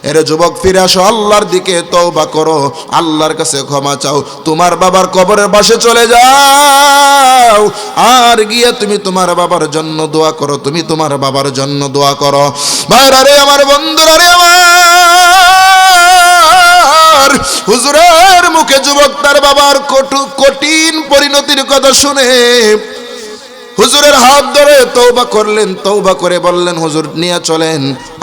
এরে যুবক, ফিরে আসো, আল্লাহর দিকে তওবা করো, আল্লাহর কাছে ক্ষমা চাও, তোমার বাবার কবরের পাশে চলে যাও, আর গিয়ে তুমি তোমার বাবার জন্য দোয়া করো, তুমি তোমার বাবার জন্য দোয়া করো। ভাইরা রে আমার, বন্ধুরা রে আমার, হুজুরের মুখে যুবক তার বাবার কঠিন পরিণতির কথা শুনে হুজুরের হাত ধরে তওবা করলেন, তওবা করে বললেন, হুজুর নিয়ে চলেন,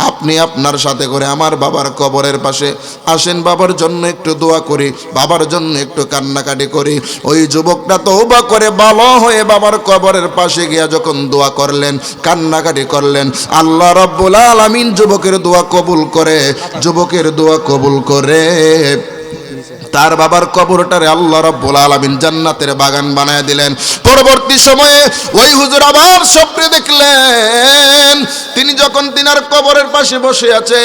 আপনি আপনার সাথে করে আমার বাবার কবরের পাশে আসেন, বাবার জন্য একটু দোয়া করি, বাবার জন্য একটু কান্নাকাটি করি। ওই যুবকটা তওবা করে ভালো হয়ে বাবার কবরের পাশে গিয়া যখন দোয়া করলেন, কান্নাকাটি করলেন, আল্লাহ রাব্বুল আলামিন যুবকের দোয়া কবুল করে, যুবকের দোয়া কবুল করে তার বাবার কবরটারে আল্লাহ রাব্বুল আলামিন জান্নাতের বাগান বানায় দিলেন। পরবর্তী সময়ে ওই হুজুর আবার স্বপ্নে দেখলেন, তিনি যখন তিনার কবরের পাশে বসে আছে,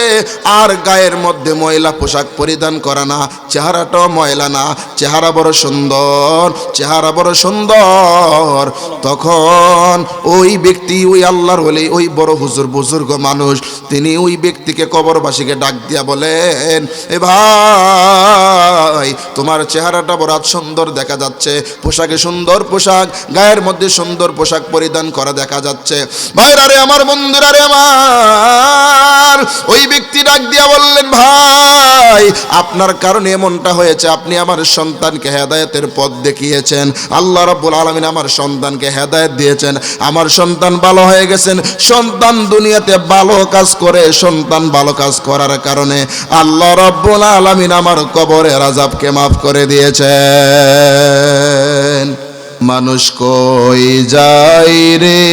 আর গায়ের মধ্যে ময়লা পোশাক পরিধান করা না, চেহারাটাও ময়লা না, চেহারা বড় সুন্দর, চেহারা বড় সুন্দর। তখন ওই ব্যক্তি, ওই আল্লাহর ওলি, ওই বড় হুজুর, বুজুর্গ মানুষ, তিনি ওই ব্যক্তিকে, কবরবাসীকে ডাক দিয়া বলেন, এ ভাই, তোমার চেহারাটা বড় সুন্দর দেখা যাচ্ছে, পোশাকে সুন্দর পোশাক, গায়ের মধ্যে সুন্দর পোশাক পরিধান করা দেখা যাচ্ছে। ভাইরা রে আমার, বন্ধুরা রে আমার, ওই ব্যক্তি ডাক দিয়া বললেন, ভাই, আপনার কারণে এমনটা হয়েছে, আপনি আমার সন্তানকে হেদায়েতের পথ দেখিয়েছেন, আল্লাহ রাব্বুল আলামিন আমার সন্তানকে হেদায়েত দিয়েছেন, আমার সন্তান ভালো হয়ে গেছেন। সন্তান দুনিয়াতে ভালো কাজ করে, সন্তান ভালো কাজ করার কারণে আল্লাহ রাব্বুল আলামিন আমার কবরের আযাবকে মাফ করে দিয়েছেন। মানুষ কই যায় রে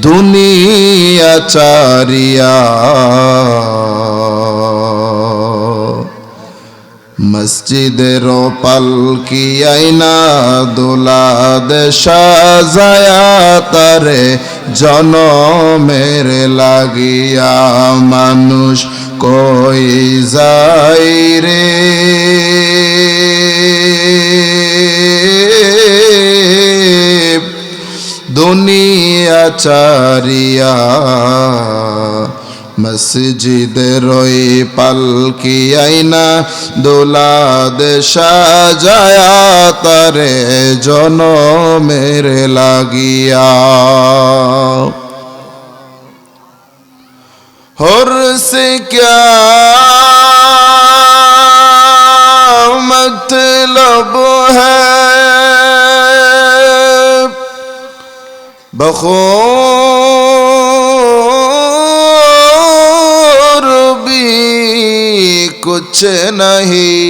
দুনিয়া চারিয়া, মসজিদের পালকি আইনা দোলাদ সাজায়া তারে জনমের লাগিয়া, মানুষ কই যায় রে দুনিয়া চারিয়া, মসজিদের ওই পালকি আইনা দোলাদ সাজায়া তারে জনমের লাগিয়া। और से क्या मतलब है बखौर भी कुछ नहीं,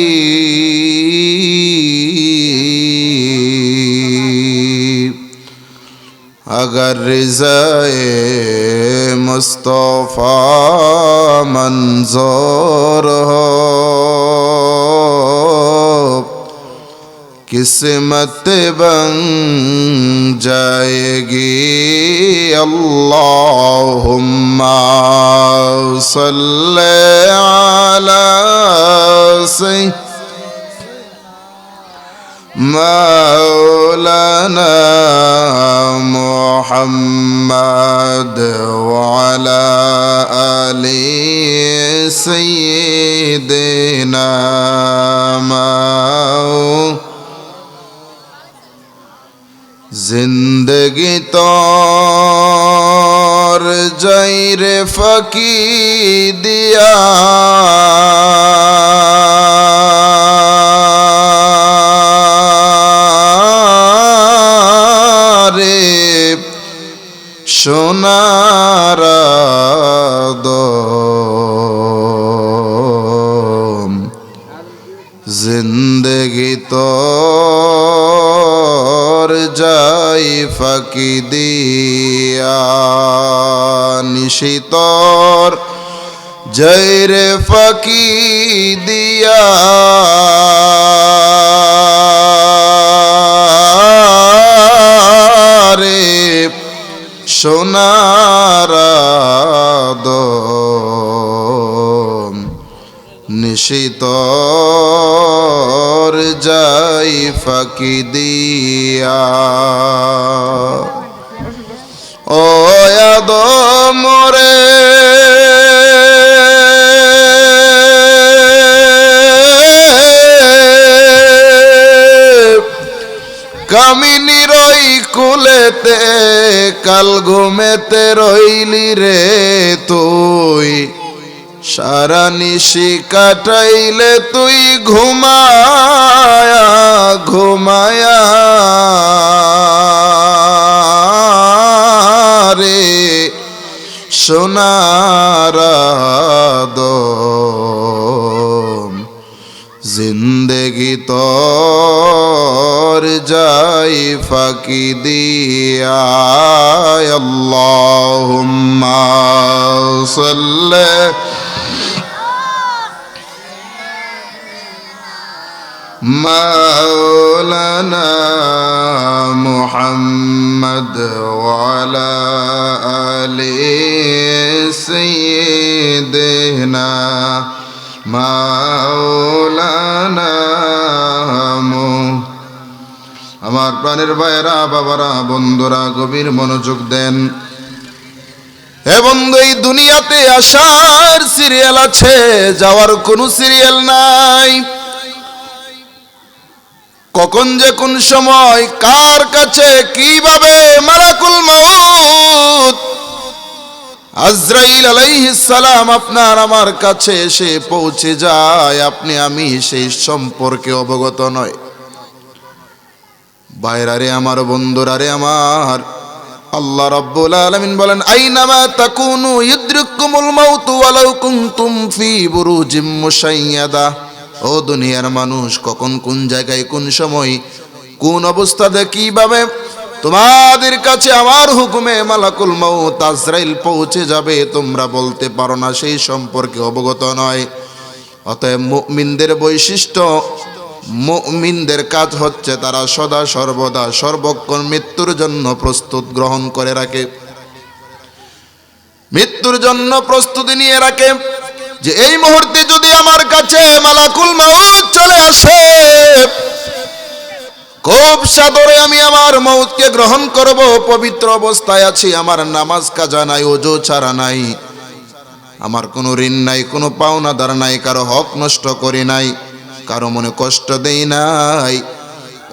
अगर रिज़ाए मुस्तफ़ा मंज़ूर हो, किस्मत बन जाएगी। अल्लाहुम्मा सल्ले अला मौलाना मुहम्मद वाला आले सय्यिदना जिंदगी तोर जैर फकी दिया, সোনার দম জিন্দগি তোর যাই ফাঁকি দিয়া, নিশিতর জয়রে ফাঁকি দিয়া, সোনার দম নিশিতর যাই ফাঁকি দিয়া। আদমরে কামিনী রই কুলেতে কাল ঘুমেতে রইলি রে তুই সারা নিশি কাটাইলে তুই ঘুমায়া ঘুমায়া রে সোনার আদম জিন্দেগি তোর যাই ফাঁকি দিয়া আল্লাহুম্মা সাল্লি মাওলানা মুহাম্মদ ওয়া আলা আলি সাইয়্যিদিনা মাওলানা আমার প্রাণের ভাইরা বাবারা বন্ধুরা গভীর মনোযোগ দেন। হে বন্ধু, এই দুনিয়াতে আসার সিরিয়াল আছে, যাওয়ার কোনো সিরিয়াল নাই। কখন যে কোন সময় কার কাছে কিভাবে মালাকুল মাউত আজরাইল আলাইহিস সালাম আপনার আমার কাছে এসে পৌঁছে যায়, আপনি আমি সেই সম্পর্কে অবগত নয়। বাইরারে আমার, বন্ধুরারে আমার, আল্লাহ রাব্বুল আলামিন বলেন আইনামা তাকুনু ইউদরিকুমুল মাউত ওয়ালাউ কুনতুম ফি বুরুজিম মুশাইয়াদা। ও দুনিয়ার মানুষ, কখন কোন জায়গায় কোন সময় কোন অবস্থাতে কিভাবে তোমাদের কাছে আমার হুকুমে মালাকুল মাউত আজরাইল পৌঁছে যাবে তোমরা বলতে পারো না, সেই সম্পর্কে অবগত নয়। অতএব মুমিনদের বৈশিষ্ট্য, মুমিনদের কাজ হচ্ছে তারা সদা সর্বদা সর্বক্ষণ মৃত্যুর জন্য প্রস্তুত গ্রহণ করে রাখে, মৃত্যুর জন্য প্রস্তুতি নিয়ে রাখে যে এই মুহূর্তে যদি আমার কাছে মালাকুল মাউত চলে আসে, খুব সাদরে আমি আমার মউতকে গ্রহণ করব। পবিত্র অবস্থায় আছি, আমার নামাজ কাজা নাই, ওযু ছাড়া নাই, আমার কোনো ঋণ নাই, কোনো পাওনাদার নাই, কারো হক নষ্ট করি নাই, কারো মনে কষ্ট দেই নাই।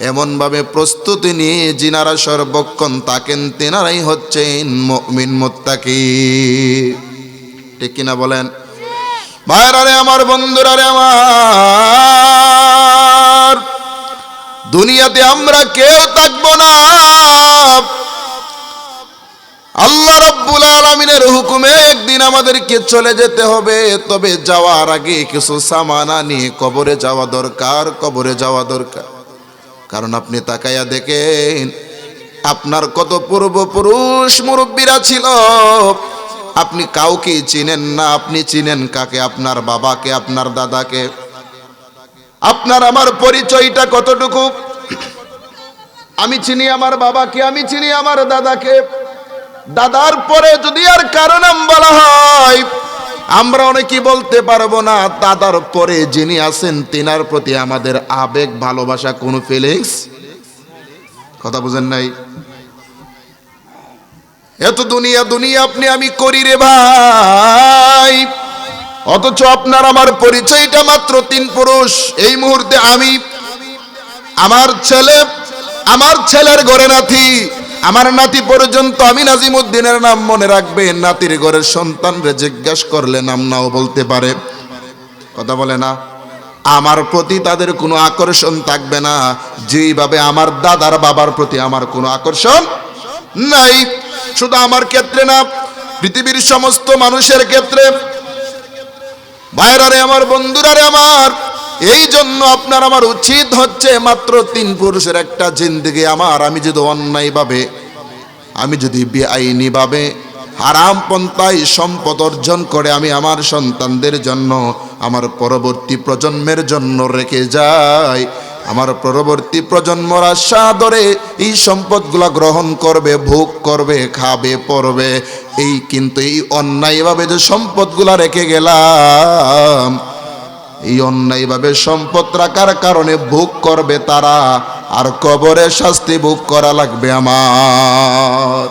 এমনভাবে প্রস্তুতি নিয়ে যিনারা সর্বক্ষণ তাকেন তেনারাই হচ্ছেন মুমিন মুত্তাকি। ঠিক কিনা বলেন? ভাইরারে আমার, বন্ধুরারে আমার, দুনিয়াতে আমরা কেউ থাকবো না। আল্লাহ রাব্বুল আলামিনের হুকুমে একদিন আমাদেরকে চলে যেতে হবে। তবে যাওয়ার আগে কিছু সামানা নিয়ে কবরে যাওয়া দরকার, কবরে যাওয়া দরকার। কারণ আপনি তাকাইয়া দেখেন আপনার কত পূর্বপুরুষ মুরব্বীরা ছিল, আপনি কাউকে চিনেন না। আপনি চিনেন কাকে? আপনার বাবাকে, আপনার দাদাকে। আপনার আমার পরিচয়টা কতটুকু? আমি চিনি আমার বাবাকে, আমি চিনি আমার দাদাকে। দাদার পরে যদি আর কারো নাম বলা হয়, আমরা অনেকেই বলতে পারবো না দাদার পরে যিনি আছেন তিনার প্রতি আমাদের আবেগ, ভালোবাসা, কোনো ফিলিংস। কথা বুঝেন নাই? এত দুনিয়া দুনিয়া আপনি আমি করি রে ভাই, অথচ আপনার আমার পরিচয়টা মাত্র 3 পুরুষ। এই মুহূর্তে আমি, আমার ছেলে, আমার ছেলের ঘরে নাতি, আমার নাতি পর্যন্ত আমি নাজিমউদ্দিনের নাম মনে রাখবে। নাতির ঘরের সন্তানরে জিজ্ঞাসা করলে নাম নাও বলতে পারে। কথা বলে না? আমার প্রতি তাদের কোনো আকর্ষণ থাকবে না, যেইভাবে আমার দাদার বাবার প্রতি আমার কোনো আকর্ষণ নাই। শুধু আমার ক্ষেত্রে না, পৃথিবীর সমস্ত মানুষের ক্ষেত্রে। ভাইরারে আমার, বন্ধুরারে আমার, এই জন্য আপনার আমার উচিত হচ্ছে মাত্র 3 পুরুষের একটা জিন্দেগি আমার। আমি যদি অন্যায় ভাবে, আমি যদি বেআইনি ভাবে হারাম পন্থায় সম্পদ অর্জন করে আমি আমার সন্তানদের জন্য, আমার পরবর্তী প্রজন্মের জন্য রেখে যাই, আমার পরবর্তী প্রজন্মরা সাদরে এই সম্পদগুলা গ্রহণ করবে, ভোগ করবে, খাবে, পরবে। এই কিন্তু এই অন্যায়ভাবে যে সম্পদগুলা রেখে গেলাম, এই অন্যায়ভাবে সম্পদ রাখার কারণে ভোগ করবে তারা, আর কবরে শাস্তি ভোগ করা লাগবে আমার।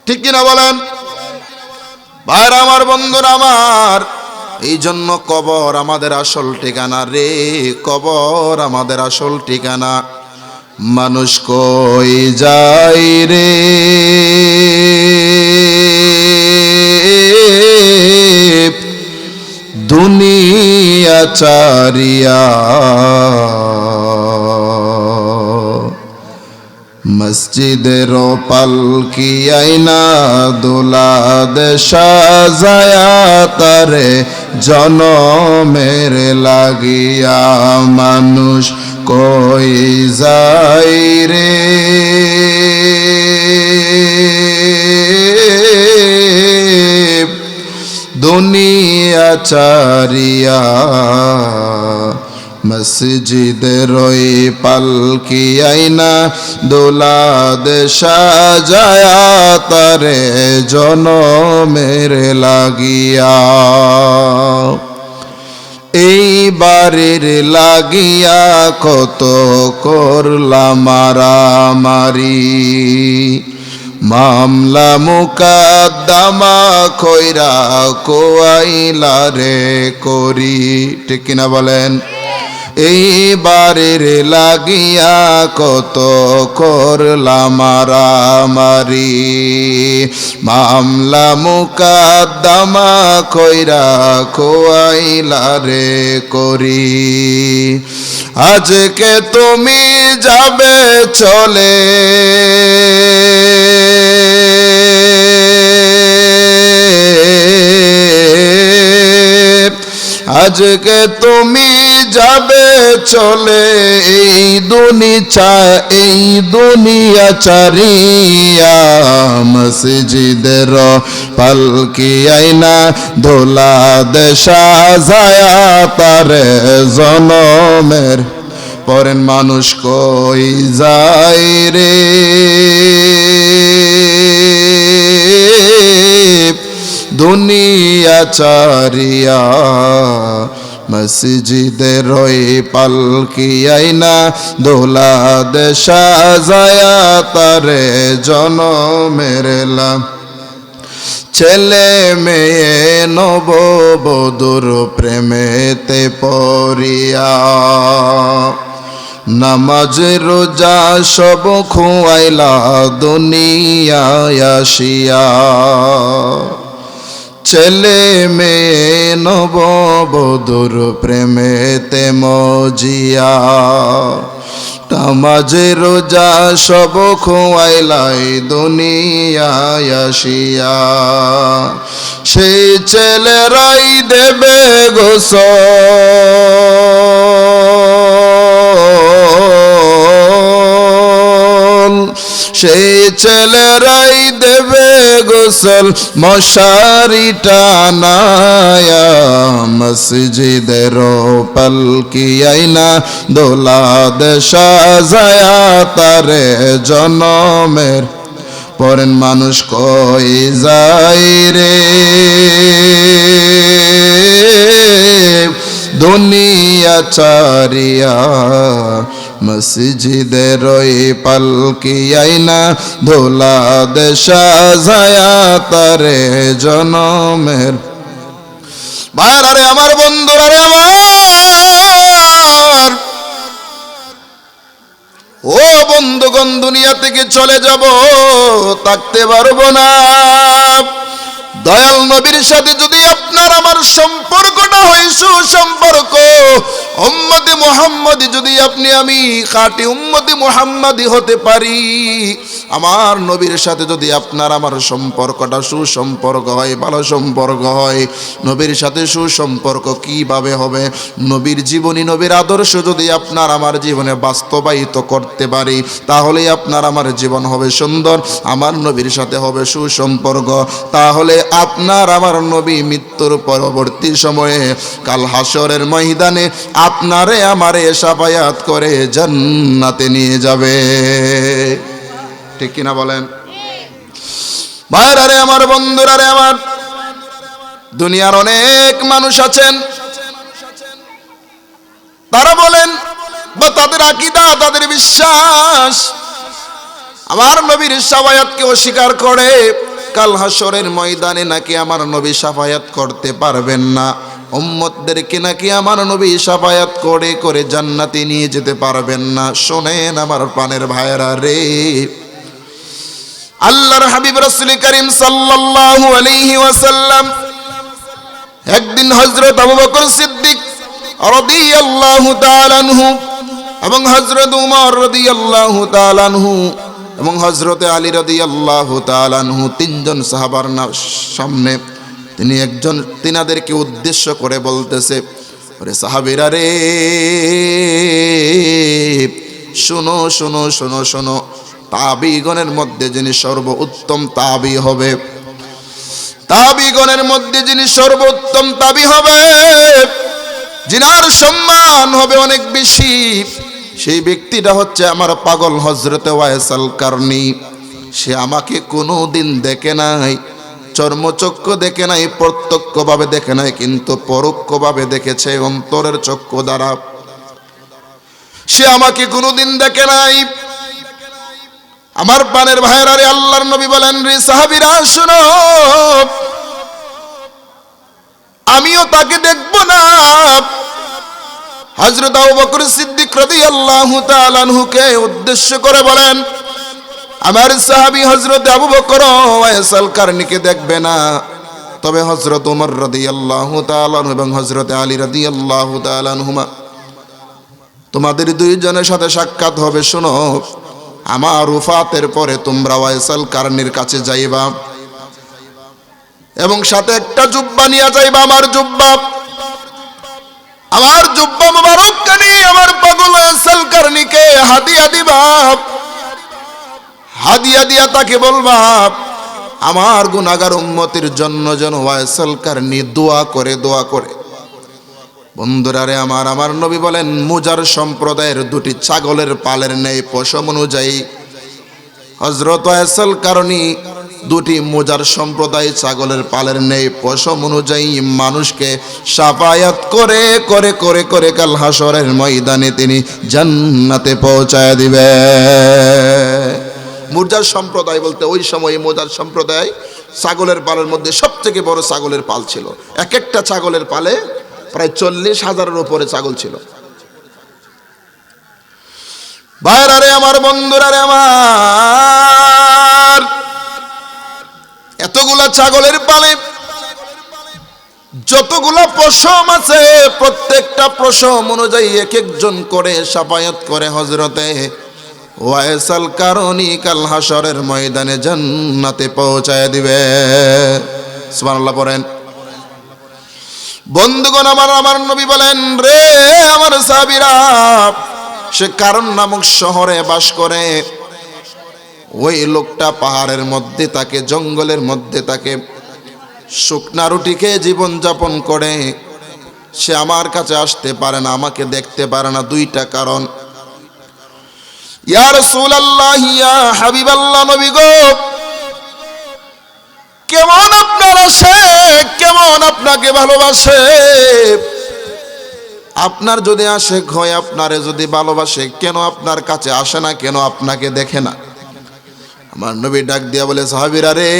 ঠিক কিনা বলেন? ভাইরা আমার, বন্ধুরা আমার, এই জন্য কবর আমাদের আসল ঠিকানা রে, কবর আমাদের আসল ঠিকানা। মানুষ কই যায় রে, দুনিয়া চারিয়া, মসজিদের পালকি আইনা দুলাদ সাজায়া তারে জনমের লাগিয়া। মানুষ কই যায় রে, দুনিয়া চারিয়া, মসজিদের ওই পালকি আইনা দুলাদ সাজায়া তারে জনমের লাগিয়া। এই বাড়ির লাগিয়া কত করলাম মারামারি, মামলা মুকদ্দমা কইরা কোয়াইলা রে করি। ঠিক কিনা বলেন? এই বাড়ির লাগিয়া কত করলাম মারামারি, মামলা মুকদ্দমা কইরা কোয়াইলা রে করি। আজকে তুমি যাবে চলে, আজকে তুমি যাবে চলে, এই দুনিয়া চারিয়া, মসজিদের পালকি আইনা দোলাদ সাজায়া তারে জনমের। পরেন মানুষ কই যায় রে, দুনিয়া চারিয়া, মসজিদের ওই পালকি আইনা দোলাদ সাজায়া তারে জনমের লাম। ছেলে মেয়ে নববধূর প্রেমেতে পড়িয়া, নামাজ রোজা সব খুয়াইলা দুনিয়ায় আসিয়া। ছেলে মেয়ে নববধূর প্রেমেতে মজিয়া, নামাজ রোজা সব খুয়াইলাই দুনিয়ায় আসিয়া। সেই ছেলেরাই দেবে গোসল, সেই ছেলেরাই দেবে গোসল মশারি টানায়া, মসজিদের পালকি আইনা দোলাদ সাজায়া তারে জনমের। পরেন মানুষ কই যায় রে, দুনিয়া চারিয়া, মসজিদের ওই পালকি আইনা দোলাদ সাজায়া তারে জনমের। ভাইরা রে আমার, বন্ধুরা রে আমার, ও বন্ধুগণ, দুনিয়া থেকে চলে যাব, থাকতে পারবো না। দয়াল নবীর সাথে যদি আপনার আমার সম্পর্কটা হয় সুসম্পর্ক, উম্মতে মুহাম্মাদি যদি আপনি আমি খাঁটি উম্মতে মুহাম্মাদি হতে পারি, আমার নবীর সাথে যদি আপনার আমার সম্পর্কটা সুসম্পর্ক হয়, ভালো সম্পর্ক হয়, নবীর সাথে সুসম্পর্ক কিভাবে হবে? নবীর জীবনী, নবীর আদর্শ যদি আপনার আমার জীবনে বাস্তবায়িত করতে পারি, তাহলেই আপনার আমার জীবন হবে সুন্দর, আমার নবীর সাথে হবে সুসম্পর্ক। তাহলে আপনার আমার নবী মৃত্যুর পরবর্তী সময়ে কাল হাসরের ময়দানে আপনারে আমারে শাফায়াত করে জান্নাতে নিয়ে যাবে। ঠিক কিনা বলেন? ভাইরা রে আমার, বন্ধুরা রে আমার, দুনিয়ার অনেক মানুষ আছেন, তারা বলেন বা তাদের আকীদা, তাদের বিশ্বাস আমার নবীর শাফায়াতকে অস্বীকার করে, কাল হাসরের ময়দানে নাকি আমার নবী শাফায়াত করতে পারবেন না, উম্মতদেরকে নাকি আমার নবী শাফায়াত করে করে জান্নাতে নিয়ে যেতে পারবেন না। শোনেন আমার প্রাণের ভাইরা রে, আল্লাহর হাবিব রাসূল করিম সাল্লাল্লাহু আলাইহি ওয়াসাল্লাম একদিন হযরত আবু বকর সিদ্দিক রাদিয়াল্লাহু তাআলা আনহু এবং হযরত উমর রাদিয়াল্লাহু তাআলা আনহু এবং হযরত আলী রাদিয়াল্লাহু তাআলা আনহু তিনজন সাহাবার সামনে তিনি তিনাদেরকে উদ্দেশ্য করে বলতেছে, ওরে সাহাবীরা রে, শোনো শোনো শোনো শোনো, তাবিগণের মধ্যে যিনি সর্বোত্তম তাবি হবে, তাবিগণের মধ্যে যিনি সর্বোত্তম তাবি হবে, যিনার সম্মান হবে অনেক বেশি, সেই ব্যক্তিটা হচ্ছে আমার পাগল হযরতে ওয়াইস আল কারনী। সে আমাকে কোনোদিন দেখে নাই, চর্মচক্ষু দেখে নাই, প্রত্যক্ষভাবে দেখে নাই, কিন্তু পরোক্ষভাবে দেখেছে অন্তরের চক্ষু দ্বারা। সে আমাকে কোনোদিন দেখে নাই। আমার প্রাণের ভাইরা রে, আল্লাহর নবী বলেন, রে সাহাবীরা শোনো, আমিও তাকে দেখব না। হযরত আবু বকর সিদ্দিক রাদিয়াল্লাহু তাআলা আনহুকে উদ্দেশ্য করে বলেন, আমার সাহাবী হযরত আবু বকর ওয়াইস আল কারনীকে দেখবে না, তবে হযরত ওমর রাদিয়াল্লাহু তাআলা আনহু এবং হযরত আলী রাদিয়াল্লাহু তাআলা আনহুমা, তোমাদের দুইজনের সাথে সাক্ষাৎ হবে। শোনো, আমার ওফাতের পরে তোমরা ওয়াইস আল কারনীর কাছে যাইবা এবং সাথে একটা জুব্বা নিয়ে যাইবা। আমার জুব্বা মুবারক কানি আমার পাগল ওয়াইস আল কারনীকে হাদিয়া দিবা। হাদিয়া দিয়া তাকে বলবা, আমার গুনাহগার উম্মতের জন্য যেন ওয়াইস আল কারনী দোয়া করে, দোয়া করে। বন্ধুরা রে, আমার নবী বলেন, মুজার সম্প্রদায়ের দুটি ছাগলের পালের ন্যায় পশম অনুযায়ী হযরত ওয়াইস আল কারনী দুটি মুজার সম্প্রদায় ছাগলের পালের ন্যায় পশম অনুযায়ী মানুষকে শাফায়াত করে করে করে করে কাল হাসরের ময়দানে তিনি জান্নাতে পৌঁছায় দিবে। মুজার সম্প্রদায় বলতে ওই সময় মুজার সম্প্রদায় ছাগলের পালের মধ্যে সবথেকে বড় ছাগলের পাল ছিল। এক একটা ছাগলের পালে প্রায় 40,000-এর উপরে ছাগল ছিল। ভাইরা রে আমার, বন্ধুরা রে আমার, এতগুলা ছাগলের পালে যতগুলা পশম আছে, প্রত্যেকটা পশম অনুযায়ী এক একজন করে শাফায়াত করে হযরতে ওয়াইস আল কারনী কাল হাসরের ময়দানে জান্নাতে পৌঁছায় দিবে। সুবহানাল্লাহ পড়েন। বন্ধুগণ, আমার নবী বলেন, রে আমার সাহাবীরা, সে কারণ নামক শহরে বাস করে। ওই লোকটা পাহাড়ের মধ্যে থাকে, জঙ্গলের মধ্যে থাকে, শুকনা রুটি খেয়ে জীবন যাপন করে। সে আমার কাছে আসতে পারে না, আমাকে দেখতে পারে না। দুইটা কারণ। ইয়া রাসূলুল্লাহ, ইয়া হাবিবাল্লাহ, নবী গো, কেমন আপনার আসে, কেমন আপনাকে ভালোবাসে। আপনার যদি আশেক হয়, আপনারে যদি ভালোবাসে, কেন আপনার কাছে আসে না, কেন আপনাকে দেখে না? আমার নবী ডাক দিয়া বলে, সাহাবীরা রে,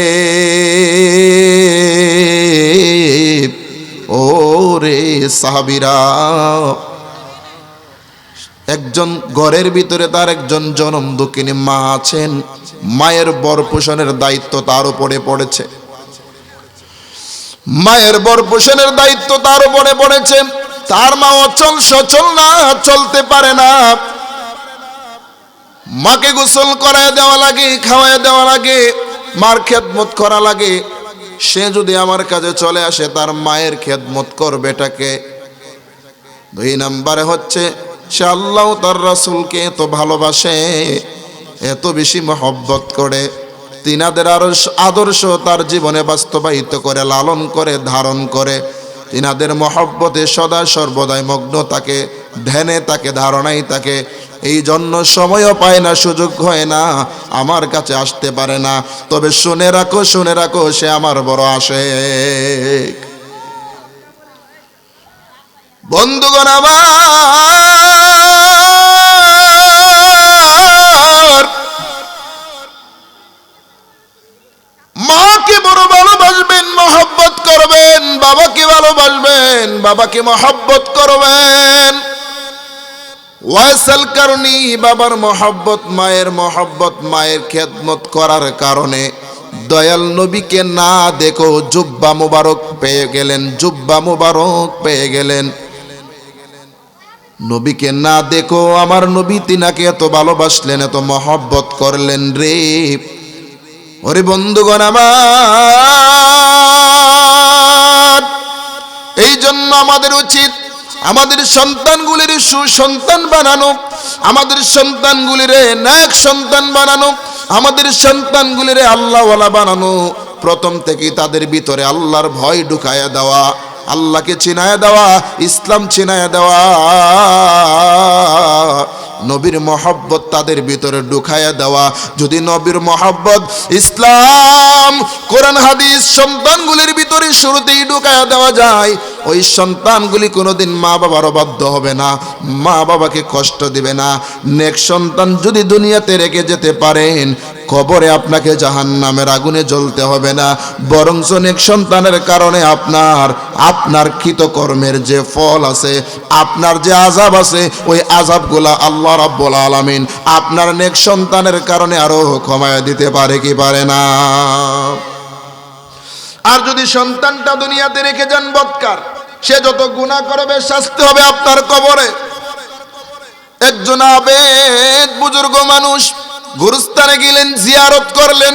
ও রে সাহাবীরা, একজন ঘরের ভিতরে তার একজন জনম দুঃখিনী মা আছেন। মায়ের বরপোষণের দায়িত্ব তার উপরে পড়েছে। মায়ের বরপোষণের দায়িত্ব তার উপরে পড়েছে। তার মা অচল সচল না, চলতে পারে না। মাকে গোসল করায় দেওয়া লাগে, খাওয়ায় দেওয়া লাগে, মার খেদমত করা লাগে। সে যদি আমার কাছে চলে আসে, তার মায়ের খেদমত করবে এটাকে। 2 নম্বরে হচ্ছে, সে আল্লাহ তার রাসূলকে এত ভালোবাসে, এত বেশি মহব্বত করে, তিনাদের আদর্শ তার জীবনে বাস্তবায়িত করে, লালন করে, ধারণ করে। তিনাদের মহব্বতে সদা সর্বদাই মগ্ন থাকে, ধ্যানে থাকে, ধারণাই থাকে। এই জন্য সময়ও পায় না, সুযোগ হয় না, আমার কাছে আসতে পারে না। তবে শুনে রাখো, শুনে রাখো, সে আমার বড় আশিক। বন্ধুগণ আমার, মাকে ভালোবাসবেন, বাবাকে মহব্বত করবেন। ওয়াইসাল কারণী বাবার মহব্বত, মায়ের মহব্বত, মায়ের খেদমত করার কারণে দয়াল নবীকে না দেখো জুব্বা মুবারক পেয়ে গেলেন, জুব্বা মুবারক পেয়ে গেলেন। নবীকে না দেখো আমার নবী তিনাকে এত ভালোবাসলেন, এত মহব্বত করলেন রে। ওরে বন্ধুগণ আমার, এই জন্য আমাদের উচিত আমাদের সন্তানগুলির সুসন্তান বানানো, আমাদের সন্তানগুলির নেক সন্তান বানানো, আমাদের সন্তানগুলির আল্লাহওয়ালা বানানো। প্রথম থেকেই তাদের ভিতরে আল্লাহর ভয় ঢুকায়া দেওয়া, আল্লাহকে চিনায়া দেওয়া, ইসলাম চিনায়া দেওয়া, নবীর মহব্বত তাদের ভিতরে ঢুকায়া দেওয়া। যদি নবীর মহব্বত, ইসলাম, কোরআন হাদিস সন্তানগুলির ভিতরে শুরুতেই ঢুকায়া দেওয়া যায়, ওই সন্তানগুলি কোনোদিন মা বাবার অবাধ্য হবে না, মা বাবাকে কষ্ট দিবে না। নেক সন্তান যদি দুনিয়াতে রেখে যেতে পারেন, কবরে আপনাকে জাহান্নামের আগুনে জ্বলতে হবে না, বরঞ্চ নেক সন্তানের কারণে আপনার কৃতকর্মের যে ফল আছে, আপনার যে আযাব আছে, ওই আযাবগুলা আল্লাহ রাব্বুল আলামিন আপনার নেক সন্তানের কারণে আরো কমায় দিতে পারে কি পারে না? আর যদি সন্তানটা দুনিয়াতে রেখে যান বদকার, সে যত গুনাহ করবে শাস্তি হবে আপনার কবরে। একজন আবেদ বুজুর্গ মানুষ গুরুস্থানে গেলেন, জিয়ারত করলেন,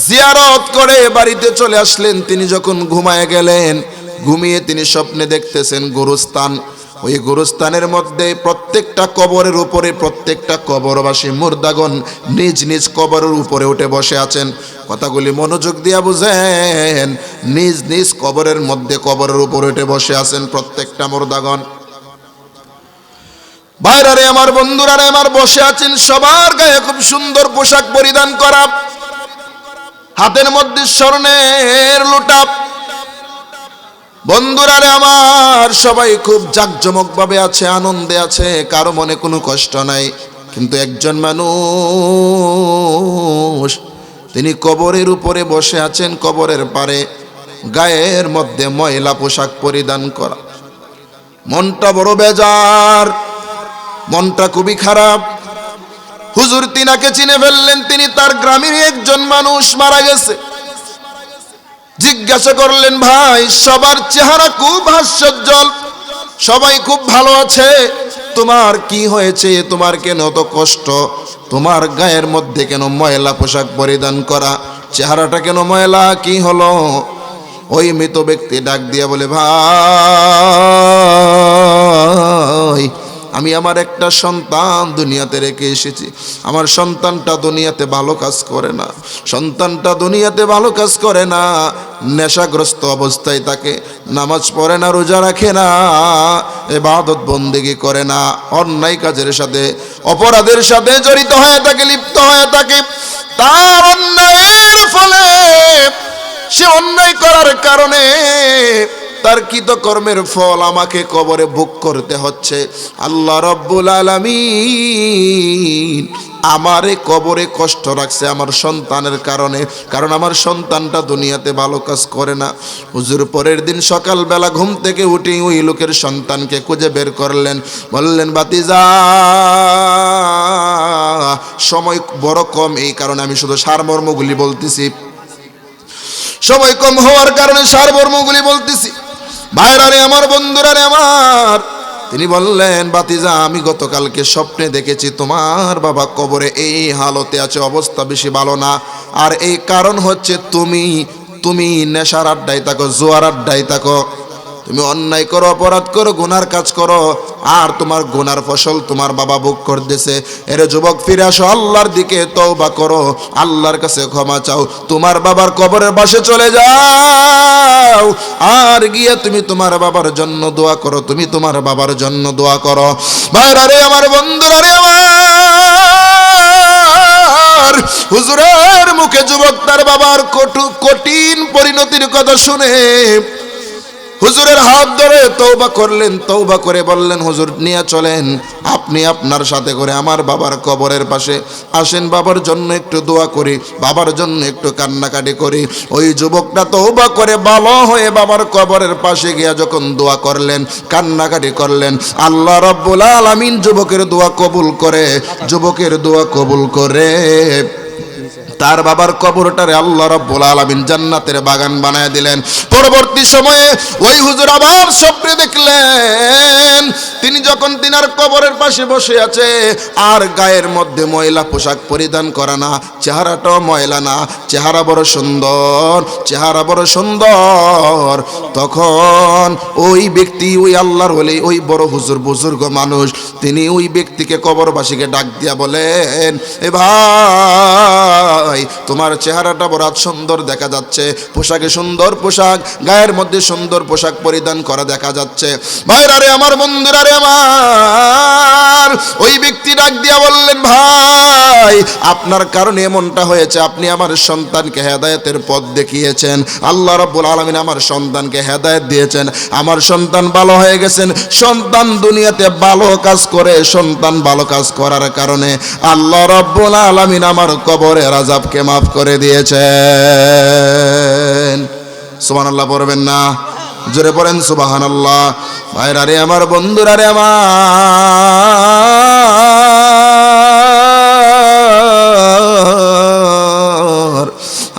জিয়ারত করে বাড়িতে চলে আসলেন। তিনি যখন ঘুমায় গেলেন, ঘুমিয়ে তিনি স্বপ্নে দেখতেছেন গুরুস্থান। ওই গুরুস্থানের মধ্যে প্রত্যেকটা কবরের উপরে প্রত্যেকটা কবরবাসী মুর্দাগণ নিজ নিজ কবরের উপরে উঠে বসে আছেন। কথাগুলি মনোযোগ দিয়া বুঝেন, নিজ নিজ কবরের মধ্যে কবরের উপরে উঠে বসে আছেন প্রত্যেকটা মুর্দাগণ। ভাইরারে আমার, বন্ধুরারে আমার, বসে আছেন, সবার গায়ে খুব সুন্দর পোশাক পরিধান করা, হাতের মধ্যে স্বর্ণের লোটা। বন্ধুরারে আমার, সবাই খুব জাঁকজমক ভাবে আছে, আনন্দে আছে, কারো মনে কোনো কষ্ট নাই। কিন্তু একজন মানুষ তিনি কবরের উপরে বসে আছেন, কবরের পারে, গায়ের মধ্যে ময়লা পোশাক পরিধান করা, মনটা বড় বেজার, মনটা খুবই খারাপ। হুজুর তিনাকে চিনে ফেললেন, তিনি তার গ্রামের একজন মানুষ, মারা গেছে। জিজ্ঞাসা করলেন, ভাই সবার চেহারা খুব হাস্যোজ্জ্বল, সবাই খুব ভালো আছে, তোমার কি হয়েছে? তোমার কেন এত কষ্ট? তোমার গায়ের মধ্যে কেন ময়লা পোশাক পরিধান করা? চেহারাটা কেন ময়লা? কি হলো? ওই মৃত ব্যক্তি ডাক দিয়ে বলে, ভাই আমি আমার একটা সন্তান দুনিয়াতে রেখে এসেছি। আমার সন্তানটা দুনিয়াতে ভালো কাজ করে না, সন্তানটা দুনিয়াতে ভালো কাজ করে না, নেশাগ্রস্ত অবস্থায় থাকে, নামাজ পড়ে না, রোজা রাখে না, ইবাদত বন্দেগী করে না, অন্যায় কাজের সাথে, অপরাধের সাথে জড়িত হয়ে থাকে, লিপ্ত হয়ে থাকে। তার অন্যায়ের ফলে, সে অন্যায় করার কারণে তার কৃতকর্মের ফল আমাকে কবরে ভোগ করতে হচ্ছে। আল্লাহ রাব্বুল আলামিন আমারে কবরে কষ্ট রাখছে আমার সন্তানের কারণে, কারণ আমার সন্তানটা দুনিয়াতে ভালো কাজ করে না। হুজুর পরের দিন সকালবেলা ঘুম থেকে উঠে ওই লোকের সন্তানকে খুঁজে বের করলেন, বললেন, বাতিজা সময় বড় কম, এই কারণে আমি শুধু সারমর্মগুলি বলতেছি, সময় কম হওয়ার কারণে সারমর্মগুলি বলতেছি। ভাইরারে আমার, বন্ধুরারে আমার, তিনি বললেন, বাতিজা আমি গতকালকে স্বপ্নে দেখেছি তোমার বাবা কবরে এই হালতে আছে, অবস্থা বেশি ভালো না। আর এই কারণ হচ্ছে তুমি নেশার আড্ডায় থাকো, জোয়ার আড্ডায় থাকো, তুমি অন্যায় করো, অপরাধ করো, গুনার কাজ করো, আর তোমার গুনার ফসল তোমার বাবা ভোগ করতেছে। এর যুবক ফিরে আসো, আল্লাহর দিকে তওবা করো, আল্লাহর কাছে ক্ষমা চাও, তোমার বাবার কবরের পাশে চলে যাও, আর গিয়ে তুমি তোমার বাবার জন্য দোয়া করো, তুমি তোমার বাবার জন্য দোয়া করো। ভাইরা রে আমার, বন্ধুরা রে আমার, হুজুরের মুখে যুবক তার বাবার কঠিন পরিণতির কথা শুনে হুজুরের হাত ধরে তওবা করলেন, তওবা করে বললেন হুজুর নিয়ে চলেন, আপনি আপনার সাথে করে আমার বাবার কবরের পাশে আসেন, বাবার জন্য একটু দোয়া করি, বাবার জন্য একটু কান্নাকাটি করি। ওই যুবকটা তওবা করে ভালো হয়ে বাবার কবরের পাশে গিয়া যখন দোয়া করলেন, কান্নাকাটি করলেন, আল্লাহ রাব্বুল আলামিন যুবকের দোয়া কবুল করে, যুবকের দোয়া কবুল করে তার বাবার কবরটারে আল্লাহ রাব্বুল আলামিন জান্নাতের বাগান বানায় দিলেন। পরবর্তী সময়ে ওই হুজুর আবার স্বপ্নে দেখলেন তিনি যখন তিনার কবরের পাশে বসে আছে, আর গায়ের মধ্যে ময়লা পোশাক পরিধান করা না, চেহারাটাও ময়লা না, চেহারা বড় সুন্দর, চেহারা বড় সুন্দর। তখন ওই ব্যক্তি, ওই আল্লাহর ওলি, ওই বড় হুজুর বুজুর্গ মানুষ, তিনি ওই ব্যক্তিকে কবরবাসীকে ডাক দিয়া বলেন, এ ভাই তোমার চেহারাটা বড় সুন্দর দেখা যাচ্ছে, পোশাকে সুন্দর পোশাক, গায়ের মধ্যে সুন্দর পোশাক পরিধান করা দেখা যাচ্ছে। ভাইরা রে আমার, বন্ধুরা রে আমার, ওই ব্যক্তি ডাক দিয়া বললেন, ভাই আপনার কারণে এমনটা হয়েছে, আপনি আমার সন্তানকে হেদায়েতের পথ দেখিয়েছেন, আল্লাহ রাব্বুল আলামিন আমার সন্তানকে হেদায়েত দিয়েছেন, আমার সন্তান ভালো হয়ে গেছেন। সন্তান দুনিয়াতে ভালো কাজ করে, সন্তান ভালো কাজ করার কারণে আল্লাহ রাব্বুল আলামিন আমার কবরের আযাবকে মাফ করে দিয়েছেন। সুবহানাল্লাহ পড়বেন না? জোরে পড়েন সুবহানাল্লাহ। ভাইরা রে আমার, বন্ধুরা রে আমার,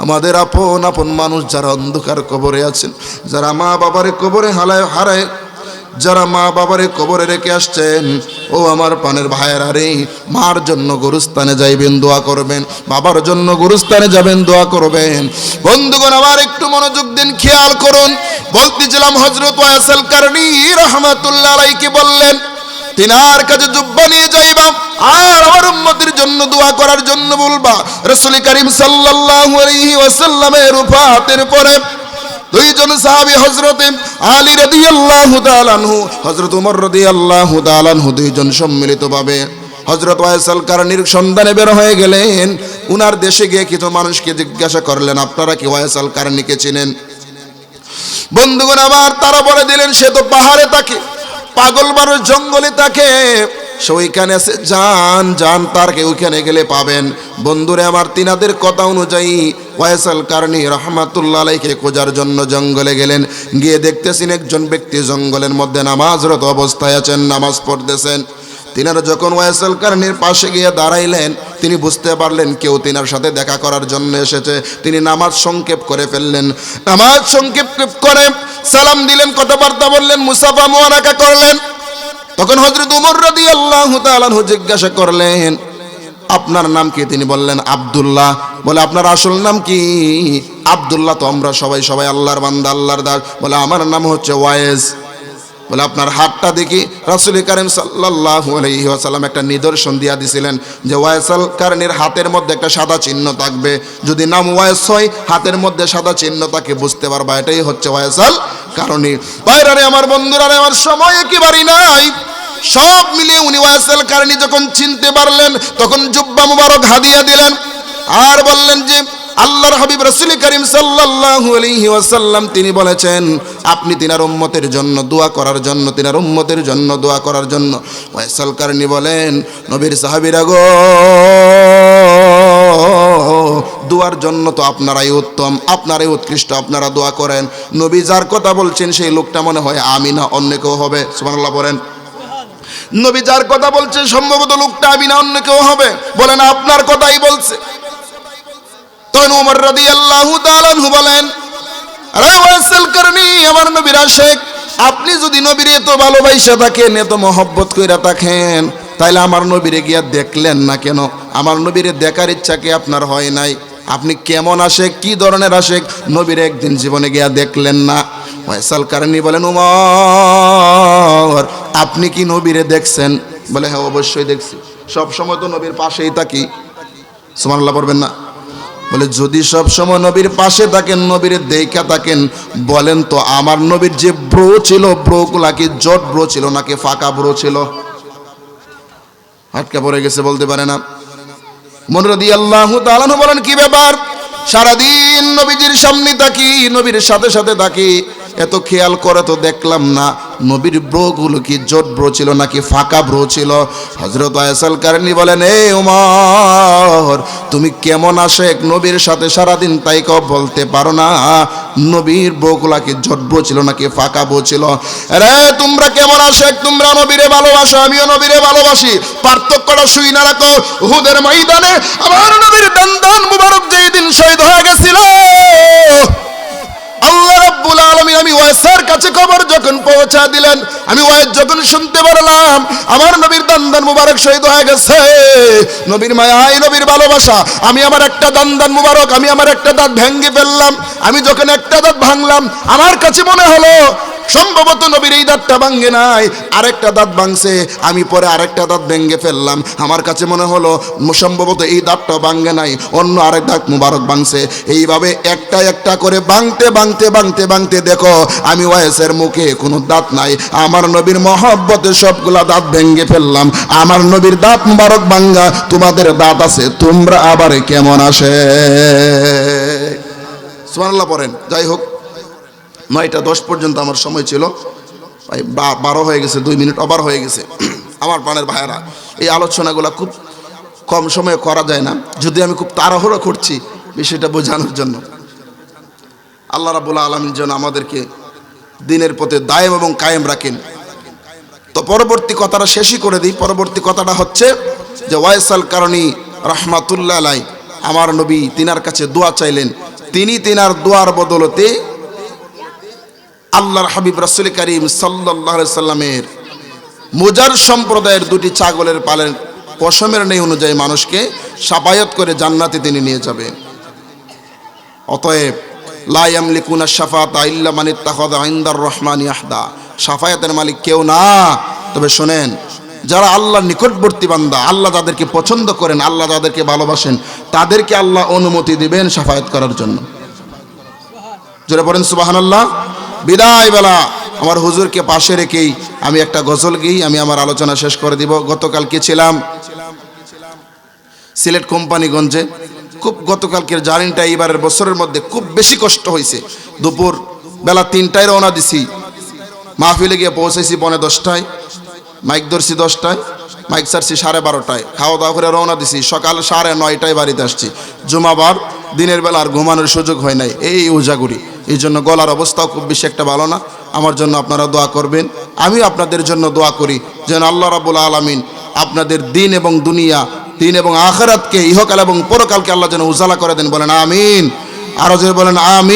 আমাদের আপন আপন মানুষ যারা অন্ধকার কবরে আছেন, যারা মা বাবার কবরে হারায়, যারা মা বাবারে কবরে রেখে আসছেন, ও আমার পানের ভাইয়েরা রে, মার জন্য গুরুস্থানে যাইবেন, দোয়া করবেন, বাবার জন্য গুরুস্থানে যাবেন, দোয়া করবেন। বন্ধুগণ আমার একটু মনোযোগ দিন, খেয়াল করুন। বলতেছিলাম হযরত ওয়াইসিল কারনী রাহমাতুল্লাহ আলাইহি বললেন, তিনার কাছে জুব্বা নিয়ে যাইবা আর আমার উম্মতের জন্য দোয়া করার জন্য বলবা। রাসূল করিম সাল্লাল্লাহু আলাইহি ওয়াসাল্লামের ওফাতের পরে দুইজন সাহাবী, হযরত আলী রাদিয়াল্লাহু তাআলা আনহু, হযরত ওমর রাদিয়াল্লাহু তাআলা আনহু, দুইজন সম্মিলিতভাবে হযরত ওয়াইসিল কারনীর সন্ধানে বের হয়ে গেলেন। উনার দেশে গিয়ে কিছু মানুষকে জিজ্ঞাসা করলেন, আপনারা কি ওয়াইসিল কারনীকে চিনেন? বন্ধুগণ আমার, তারা বলে দিলেন, সে তো পাহাড়ে থাকে, পাগল মানুষ জঙ্গলে থাকে, সে ওইখানে আছে, যান তারকে ওইখানে গেলে পাবেন। বন্ধুরে আমার, তিনাদের কথা অনুযায়ী ওয়াইসিল কারনী রাহমাতুল্লাহ আলাইহি খোঁজার জন্য জঙ্গলে গেলেন। গিয়ে দেখতেছেন একজন ব্যক্তি জঙ্গলের মধ্যে নামাজরত অবস্থায় আছেন, নামাজ পড়তেছেন। তিনারা যখন ওয়াইসিল কারনীর পাশে গিয়ে দাঁড়াইলেন, তিনি বুঝতে পারলেন কেউ তিনার সাথে দেখা করার জন্য এসেছে। তিনি নামাজ সংক্ষেপ করে ফেললেন, নামাজ সংক্ষেপ করে সালাম দিলেন, কথাবার্তা বললেন, মুসাফা মুআনাকা করলেন। তখন হযরত ওমর রাদিয়াল্লাহু তাআলা আনহু জিজ্ঞাসা করলেন, আপনার নাম কি? তিনি বললেন আব্দুল্লাহ। বলে আপনার আসল নাম কি? আব্দুল্লাহ তো আমরা সবাই আল্লাহর বান্দা, আল্লাহর দাস। বলে আমার নাম হচ্ছে ওয়াইস। বলে আপনার হাতটা দেখি। রাসূল কারীম সাল্লাল্লাহু আলাইহি ওয়াসাল্লাম একটা নিদর্শন দিয়া দিছিলেন যে ওয়াইসিল কারনীর হাতের মধ্যে একটা সাদা চিহ্ন থাকবে, যদি নাম ওয়াইস হয়, হাতের মধ্যে সাদা চিহ্ন থাকে, বুঝতে পারবা এটাই হচ্ছে ওয়াইসিল কারনী। ভাইরা রে আমার, বন্ধুরা রে আমার, সময় একেবারেই নাই। সব মিলিয়ে উনি ওয়াইসিল কারনী যখন চিনতে পারলেন, তখন জুব্বা মুবারক হাদিয়া দিলেন আর বললেন যে আল্লাহর হাবিব রাসূল করিম সাল্লাল্লাহু আলাইহি ওয়াসাল্লাম তিনি বলেছেন আপনি তিনার উম্মতের জন্য দোয়া করার জন্য, তিনার উম্মতের জন্য দোয়া করার জন্য। ওয়াইসিল কারনী বলেন, নবীর সাহাবীরা গো, দোয়ার জন্য তো আপনারাই উত্তম, আপনারাই উৎকৃষ্ট, আপনারা দোয়া করেন। নবী যার কথা বলছেন সেই লোকটা মনে হয় আমি না, অন্য কেউ হবে। সুবহানাল্লাহ বলেন। নবী যার কথা বলছে সম্ভবত লোকটা আমি না, অন্য কেউ হবে। বলেন আপনার কথাই বলছে। তখন ওমর রাদিয়াল্লাহু তাআলা আনহু বলেন, আরে ওয়াইসিল কারনী আমার নবীর আশিক, আপনি যদি নবীর এত ভালোবাসা থাকেন, এত মহব্বত কইরা থাকেন, তাইলে আমার নবীরে গিয়া দেখলেন না কেন? আমার নবীরে দেখার ইচ্ছা কি আপনার হয় নাই? আপনি কেমন আশিক, কি ধরনের আশিক, নবীরে একদিন জীবনে গিয়া দেখলেন না? ওয়াইসিল কারনী বলেন, ওমর আপনি কি নবীরে দেখছেন? বলে হ্যাঁ অবশ্যই দেখছি, সব সময় তো নবীর পাশেই থাকি। সুবহানাল্লাহ পড়বেন না? বলে যদি সব সময় নবীর পাশে থাকেন, নবীর দেখা থাকেন, বলেন তো আমার নবীর যে ব্রো ছিল, ব্রোগুলা কি জট ব্রো ছিল নাকি ফাঁকা ব্রো ছিল? হাটকা পড়ে গেছে, বলতে পারে না। ওমর রাদিয়াল্লাহু তাআলা আনহু বলেন, কি ব্যাপার? সারাদিন নবীজির সামনে থাকি, নবীর সাথে সাথে থাকি, এত খেয়াল করে তো দেখলাম না নবীর ব্রোগুলো কি জোট ব্রো ছিল নাকি ফাঁকা ব্রো ছিল। হযরত আয়েশা কারণী বলেন, এ ওমর, তুমি কেমন আশেক, নবীর সাথে সারাদিন তাই কও বলতে পারো না নবীর ব্রোগুলা কি জোট ব্রো ছিল নাকি ফাঁকা ব্রো ছিল? আরে তোমরা কেমন আশেক, তোমরা নবীরে ভালোবাসো, আমিও নবীরে ভালোবাসি, পার্থক্যটা শুই না রাখো। উহুদের ময়দানে আমার নবীর দান মুবারক যেই দিন শহীদ হয়ে গেছিল, আল্লাহ রাব্বুল আলামিন আমি ওয়াইসের কাছে খবর যখন পৌঁছা দিলেন, আমি ওয়াইস যখন শুনতে পারলাম আমার নবীর দান মুবারক শহীদ হয়ে গেছে, নবীর মায়া, নবীর ভালোবাসা, আমি আমার একটা দান মুবারক, আমি আমার একটা দাঁত ভেঙে ফেললাম। আমি যখন একটা দাঁত ভাঙলাম, আমার কাছে মনে হলো সম্ভবত নবীর এই দাঁতটা ভাঙে নাই, আরেকটা দাঁত ভাঙছে। আমি পরে আরেকটা দাঁত ভেঙে ফেললাম, আমার কাছে মনে হলো সম্ভবত এই দাঁতটা ভাঙে নাই, অন্য আরেক দাঁত মুবারক ভাঙছে। এইভাবে একটা একটা করে ভাঙতে দেখো আমি ওয়াইসের মুখে কোনো দাঁত নাই। আমার নবীর মহব্বতে সবগুলা দাঁত ভেঙে ফেললাম। আমার নবীর দাঁত মুবারক ভাঙ্গা, তোমাদের দাঁত আছে, তোমরা আবার কেমন আসে? সুবহানাল্লাহ পড়েন। যাই হোক, 9টা 10 পর্যন্ত আমার সময় ছিল, 12 হয়ে গেছে, 2 মিনিট ওভার হয়ে গেছে। আমার প্রাণের ভাইয়েরা, এই আলোচনাগুলো খুব কম সময়ে করা যায় না, যদি আমি খুব তাড়াহুড়ো করছি বিষয়টা বোঝানোর জন্য। আল্লাহ রাব্বুল আলামিন যেন আমাদেরকে দিনের পথে দায়েম এবং কায়েম রাখেন। তো পরবর্তী কথাটা শেষই করে দিই। পরবর্তী কথাটা হচ্ছে যে ওয়াইসাল কারণী রাহমাতুল্লাহ আলাইহি আমার নবী তিনার কাছে দোয়া চাইলেন, তিনার দোয়ার বদলতে আল্লাহর হাবিব রাসূল করিম সাল্লাল্লাহু আলাইহি সাল্লামের মুজার সম্প্রদায়ের 2টি ছাগলের পালের পশমের নেই অনুযায়ী মানুষকে শাফায়াত করে জান্নাতে তিনি নিয়ে যাবেন। অতএব লা ইয়ামলিকুনা শাফাআতা ইল্লা মান ইত্তাখাযা ইনদার রহমানি আহদা, শাফায়াতের মালিক কেউ না, তবে শোনেন, যারা আল্লাহর নিকটবর্তী বান্দা, আল্লাহ যাদেরকে পছন্দ করেন, আল্লাহ যাদেরকে ভালোবাসেন, তাদেরকে আল্লাহ অনুমতি দিবেন শাফায়াত করার জন্য। জোরে পড়েন সুবহানাল্লাহ। বিদায় বেলা আমার হুজুরকে পাশে রেখেই আমি একটা গজল গেই, আমি আমার আলোচনা শেষ করে দিব। গতকালকে ছিলাম সিলেট কোম্পানিগঞ্জে। খুব গতকালকের জার্নিটা এইবারের বছরের মধ্যে খুব বেশি কষ্ট হয়েছে। দুপুর বেলা 3টায় রওনা দিছি, মাহফিলে গিয়ে পৌঁছেছি 9:45, মাইক ধরছি 10টায়, মাইক ছাড়ছি 12:30টায়, খাওয়া দাওয়া করে রওনা দিছি, সকাল 9:30টায় বাড়িতে আসছি। জুমাবার দিনের বেলা আর ঘুমানোর সুযোগ হয় নাই, এই উজাগুড়ি। এই জন্য গলার অবস্থাও খুব বেশি একটা ভালো না। আমার জন্য আপনারা দোয়া করবেন, আমি আপনাদের জন্য দোয়া করি যেন আল্লাহ রাব্বুল আলামিন আপনাদের দিন এবং দুনিয়া, দিন এবং আখিরাতকে, ইহকাল এবং পরকালকে আল্লাহ যেন উজালা করে দেন। বলেন আমিন। আরো জোরে বলেন আমিন।